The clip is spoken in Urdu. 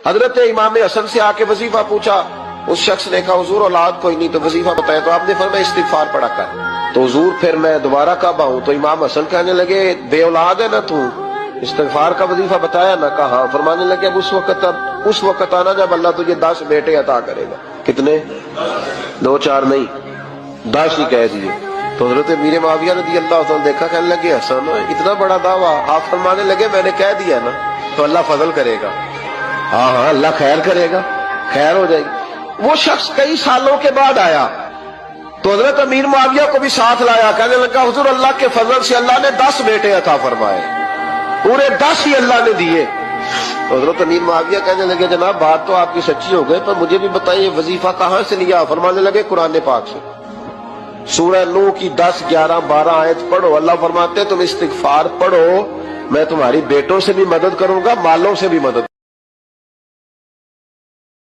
حضرت امام حسن سے آ کے وظیفہ پوچھا، اس شخص نے کہا حضور اولاد کوئی نہیں تو وظیفہ بتایا، تو آپ نے فرمایا استغفار پڑھا کر۔ تو حضور پھر میں دوبارہ کب آؤں؟ تو امام حسن کہنے لگے بے اولاد ہے نا تو، استغفار کا وظیفہ بتایا نا؟ کہا۔ فرمانے لگے اب اس وقت آنا جب اللہ تجھے 10 بیٹے عطا کرے گا۔ کتنے؟ 2 4 نہیں، 10 ہی کہہ دیے۔ تو حضرت امیر معاویہ رضی اللہ عنہ دیکھا، کہنے لگے حسن اتنا بڑا دعویٰ؟ آپ فرمانے لگے میں نے کہہ دیا نا، تو اللہ فضل کرے گا۔ ہاں ہاں اللہ خیر کرے گا، خیر ہو جائے گی۔ وہ شخص کئی سالوں کے بعد آیا تو حضرت امیر معاویہ کو بھی ساتھ لایا، کہنے لگا حضور اللہ کے فضل سے اللہ نے 10 بیٹے عطا فرمائے، پورے 10 ہی اللہ نے دیے۔ تو حضرت امیر معاویہ کہنے لگے جناب بات تو آپ کی سچی ہو گئی، پر مجھے بھی بتائیے وظیفہ کہاں سے لیا؟ فرمانے لگے قرآن پاک سے، سورہ نوح کی 10 11 12 آیت پڑھو۔ اللہ فرماتے ہیں تم استغفار پڑھو، میں تمہاری بیٹوں سے بھی مدد کروں گا، مالوں سے بھی مدد